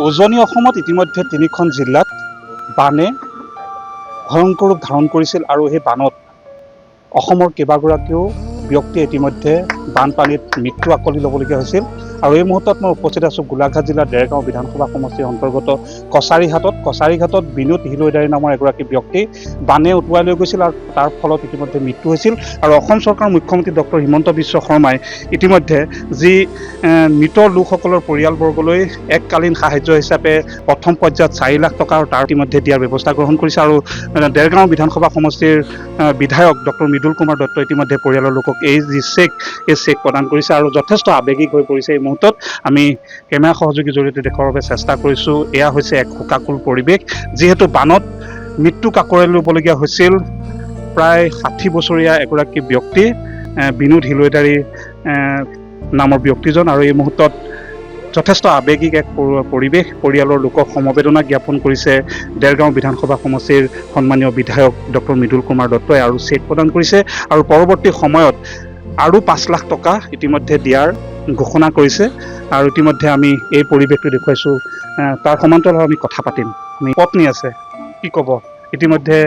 উজনি অসমত ইতিমধ্যে 3খন জিলাত বানে ভয়ংকৰ ৰূপ ধাৰণ কৰিছিল আৰু সেই বানত অসমৰ কেইবাগৰাকীও ব্যক্তি ইতিমধ্যে বানপানীত মৃত্যু আকলি ল'বলগীয়া হৈছিল। আৰু এই মুহূৰ্তত মই উপস্থিত আছোঁ গোলাঘাট জিলাৰ দেৰগাঁও বিধানসভা সমষ্টিৰ অন্তৰ্গত কছাৰীঘাটত বিনোদ হিলৈদাৰী নামৰ এগৰাকী ব্যক্তি বানে উটুৱাই লৈ গৈছিল আৰু তাৰ ফলত ইতিমধ্যে মৃত্যু হৈছিল। আৰু অসম চৰকাৰৰ মুখ্যমন্ত্ৰী ডক্টৰ হিমন্ত বিশ্ব শৰ্মাই ইতিমধ্যে যি মৃত লোকসকলৰ পৰিয়ালবৰ্গলৈ এককালীন সাহায্য হিচাপে প্ৰথম পৰ্যায়ত 4 লাখ টকা তাৰ ইতিমধ্যে দিয়াৰ ব্যৱস্থা গ্ৰহণ কৰিছে। আৰু দেৰগাঁও বিধানসভা সমষ্টিৰ বিধায়ক ডক্টৰ মৃদুল কুমাৰ দত্ত ইতিমধ্যে পৰিয়ালৰ লোকক এই চেক প্ৰদান কৰিছে আৰু যথেষ্ট আৱেগিক হৈ পৰিছে। এই মুহূৰ্তত আমি কেমেৰা সহযোগীৰ জৰিয়তে দেখুৱাৰ বাবে চেষ্টা কৰিছোঁ। এয়া হৈছে এক শোকাকুল পৰিৱেশ, যিহেতু বানত মৃত্যু কাকৰে ল'বলগীয়া হৈছিল প্ৰায় 60 বছৰীয়া এগৰাকী ব্যক্তি বিনোদ হিলৈদাৰী নামৰ ব্যক্তিজন। আৰু এই মুহূৰ্তত যথেষ্ট আৱেগিক এক পৰিৱেশ, পৰিয়ালৰ লোকক সমবেদনা জ্ঞাপন কৰিছে দেৰগাঁও বিধানসভা সমষ্টিৰ সন্মানীয় বিধায়ক ডক্টৰ মৃদুল কুমাৰ দত্তই আৰু চেক প্ৰদান কৰিছে আৰু পৰৱৰ্তী সময়ত আৰু 5 লাখ টকা ইতিমধ্যে দিয়াৰ ঘোষণা কৰিছে। আৰু ইতিমধ্যে আমি এই পৰিৱেশটো দেখুৱাইছোঁ। তাৰ সমান্তৰালত আমি কথা পাতিম। আমি পত্নী আছে, কি ক'ব? ইতিমধ্যে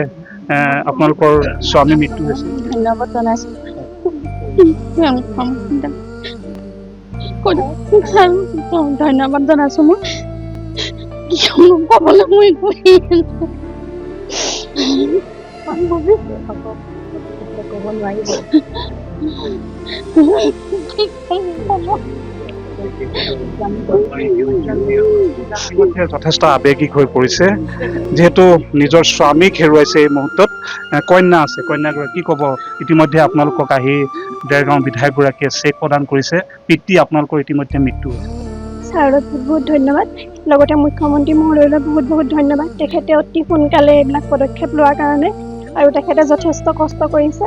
আপোনালোকৰ স্বামী মৃত্যু হৈছে। ধন্যবাদ জনাইছোঁ। ধন্যবাদ জনাইছোঁ। মই ক'বলৈ মই ক'ব নোৱাৰিব। যথেষ্ট আৱেগিক হৈ পৰিছে, যিহেতু নিজৰ স্বামীক হেৰুৱাইছে। এই মুহূৰ্তত কন্যা আছে, কন্যাগৰাকী কি ক'ব? ইতিমধ্যে আপোনালোকক আহি দেৰগাঁও বিধায়কগৰাকীয়ে চেক প্ৰদান কৰিছে। পিতৃ আপোনালোকৰ ইতিমধ্যে মৃত্যু হৈছে। ছাৰক বহুত ধন্যবাদ, লগতে মুখ্যমন্ত্ৰী মহোদয়লৈ বহুত ধন্যবাদ। তেখেতে অতি সোনকালে এইবিলাক পদক্ষেপ লোৱাৰ কাৰণে, আৰু তেখেতে যথেষ্ট কষ্ট কৰিছে।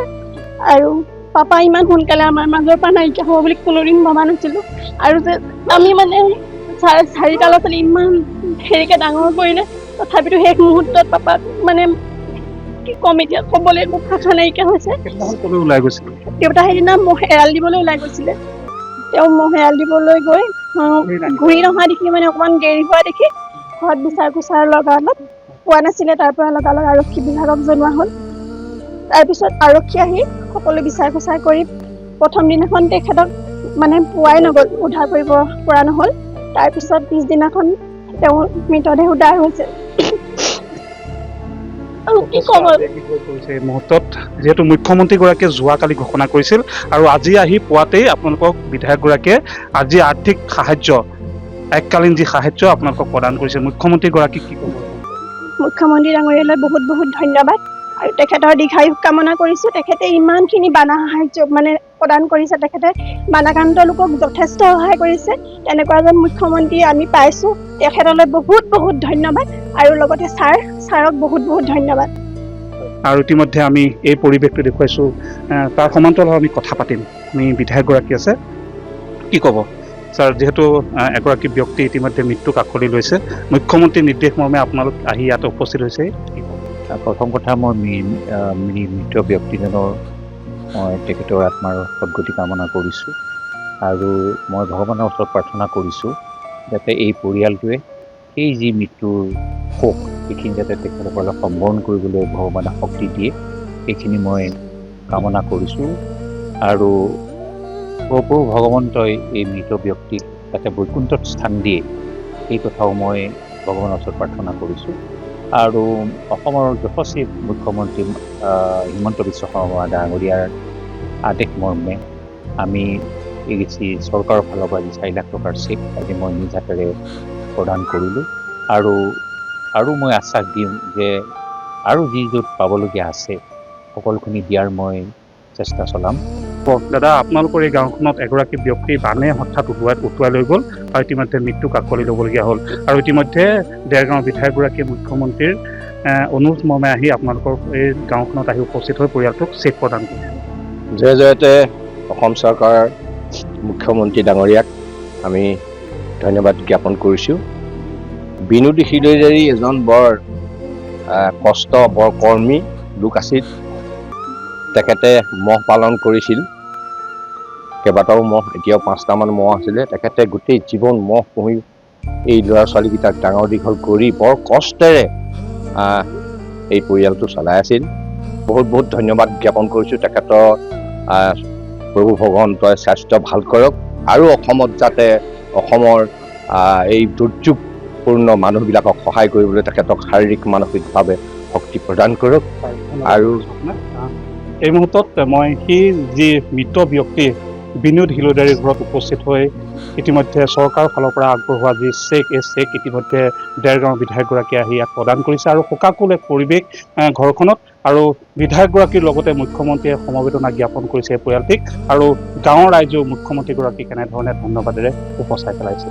আৰু পাপা ইমান সোনকালে আমাৰ মাজৰ পৰা নাইকিয়া হ'ব বুলি কোনোদিন ভবা নাছিলোঁ। আৰু যে আমি মানে 4টা ল'ৰা ছোৱালী ইমান হেৰিকে ডাঙৰ কৰিলে, তথাপিতো শেষ মুহূৰ্তত পাপাক মানে কি ক'ম, এতিয়া ক'বলৈ একো ভাষা নাইকিয়া হৈছে। ওলাই গৈছিল দেউতা সেইদিনা মহ এৰাল দিবলৈ ওলাই গৈছিলে। তেওঁ মহ এৰাল দিবলৈ গৈ ঘূৰি নহা দেখি, মানে অকণমান দেৰি হোৱা দেখি ঘৰত বিচাৰ লগালত পোৱা নাছিলে। তাৰ পৰা লগালগ আৰক্ষী বিভাগক জনোৱা হ'ল। তাৰপিছত আৰক্ষী আহি সকলো বিচাৰ কৰি প্ৰথম দিনাখন তেখেতক মানে পোৱাই নগ'ল, উদ্ধাৰ কৰিব পৰা নহ'ল। তাৰপিছত পিছদিনাখন তেওঁৰ মৃতদেহ উদ্ধাৰ হৈছে। এই মুহূৰ্তত যিহেতু মুখ্যমন্ত্ৰীগৰাকীয়ে যোৱাকালি ঘোষণা কৰিছিল আৰু আজি আহি পুৱাতেই আপোনালোকক বিধায়কগৰাকীয়ে আজি আৰ্থিক সাহায্য, এককালীন যি সাহায্য আপোনালোকক প্ৰদান কৰিছে, মুখ্যমন্ত্ৰীগৰাকীক কি ক'ব? মুখ্যমন্ত্ৰী ডাঙৰীয়ালৈ বহুত ধন্যবাদ আৰু তেখেতৰ দীৰ্ঘায়ু কামনা কৰিছোঁ। তেখেতে ইমানখিনি বানা সাহায্য মানে প্ৰদান কৰিছে। তেখেতে বানাক্ৰান্ত লোকক যথেষ্ট সহায় কৰিছে। তেনেকুৱা এজন মুখ্যমন্ত্ৰী আমি পাইছোঁ। তেখেতলৈ বহুত ধন্যবাদ আৰু লগতে ছাৰক বহুত ধন্যবাদ। আৰু ইতিমধ্যে আমি এই পৰিৱেশটো দেখুৱাইছোঁ। তাৰ সমান্তৰালত আমি কথা পাতিম। আমি বিধায়কগৰাকী আছে, কি ক'ব? ছাৰ, যিহেতু এগৰাকী ব্যক্তি ইতিমধ্যে মৃত্যুক আঁকোৱালি লৈছে, মুখ্যমন্ত্ৰীৰ নিৰ্দেশ মৰ্মে আপোনালোক আহি ইয়াত উপস্থিত হৈছে, কি ক'ব? প্ৰথম কথা, মই মৃত ব্যক্তিজনৰ মই তেখেতৰ আত্মাৰ সদ্গতি কামনা কৰিছোঁ। আৰু মই ভগৱানৰ ওচৰত প্ৰাৰ্থনা কৰিছোঁ যাতে এই পৰিয়ালটোৱে সেই যি মৃত্যুৰ শোক, সেইখিনি যাতে তেখেতসকলক সম্বৰণ কৰিবলৈ ভগৱানে শক্তি দিয়ে, সেইখিনি মই কামনা কৰিছোঁ। আৰু প্ৰভু ভগৱন্তই এই মৃত ব্যক্তিক যাতে বৈকুণ্ঠত স্থান দিয়ে, সেই কথাও মই ভগৱানৰ ওচৰত প্ৰাৰ্থনা কৰিছোঁ। আৰু অসমৰ যশস্বী মুখ্যমন্ত্ৰী হিমন্ত বিশ্ব শৰ্মা ডাঙৰীয়াৰ আদেশ মৰ্মে আমি এই চৰকাৰৰ ফালৰ পৰা 4 লাখ টকাৰ চেক আজি মই নিজ হাতেৰে প্ৰদান কৰিলোঁ। আৰু মই আশ্বাস দিম যে আৰু যি য'ত পাবলগীয়া আছে সকলোখিনি দিয়াৰ মই চেষ্টা চলাম। দাদা, আপোনালোকৰ এই গাঁওখনত এগৰাকী ব্যক্তি বানে হঠাৎ উটুৱাই লৈ গ'ল আৰু ইতিমধ্যে মৃত্যুক আঁকোৱালি ল'বলগীয়া হ'ল। আৰু ইতিমধ্যে দেৰগাঁও বিধায়কগৰাকীয়ে মুখ্যমন্ত্ৰীৰ অনুৰোধ মৰ্মে আহি আপোনালোকৰ এই গাঁওখনত আহি উপস্থিত হৈ পৰিয়ালটোক চেক প্ৰদান কৰিছে। জয়তে অসম চৰকাৰৰ মুখ্যমন্ত্ৰী ডাঙৰীয়াক আমি ধন্যবাদ জ্ঞাপন কৰিছোঁ। বিনোদ হিলৈদাৰী এজন বৰ কৰ্মী লোক আছিল। তেখেতে মহ পালন কৰিছিল, কেইবাটাও মহ, এতিয়াও 5টামান মহ আছিলে। তেখেতে গোটেই জীৱন মহ পুহি এই ল'ৰা ছোৱালীকেইটাক ডাঙৰ দীঘল কৰি বৰ কষ্টেৰে এই পৰিয়ালটো চলাই আছিল। বহুত বহুত ধন্যবাদ জ্ঞাপন কৰিছোঁ তেখেতৰ। প্ৰভু ভগৱন্তই স্বাস্থ্য ভাল কৰক আৰু অসমত যাতে অসমৰ এই দুৰ্যোগপূৰ্ণ মানুহবিলাকক সহায় কৰিবলৈ তেখেতক শাৰীৰিক মানসিকভাৱে শক্তি প্ৰদান কৰক। আৰু এই মুহূৰ্তত মই সেই যি মৃত ব্যক্তি বিনোদ হিলদাৰীৰ ঘৰত উপস্থিত হৈ ইতিমধ্যে চৰকাৰৰ ফালৰ পৰা আগবঢ়োৱা যি চেক, এই চেক ইতিমধ্যে দেৰগাঁৱৰ বিধায়কগৰাকীয়ে আহি ইয়াত প্ৰদান কৰিছে আৰু শোকাকুল এক পৰিৱেশ ঘৰখনত। আৰু বিধায়কগৰাকীৰ লগতে মুখ্যমন্ত্ৰীয়ে সমবেদনা জ্ঞাপন কৰিছে এই পৰিয়ালটিক আৰু গাঁৱৰ ৰাইজেও মুখ্যমন্ত্ৰীগৰাকীক এনেধৰণে ধন্যবাদেৰে উপচাই পেলাইছে।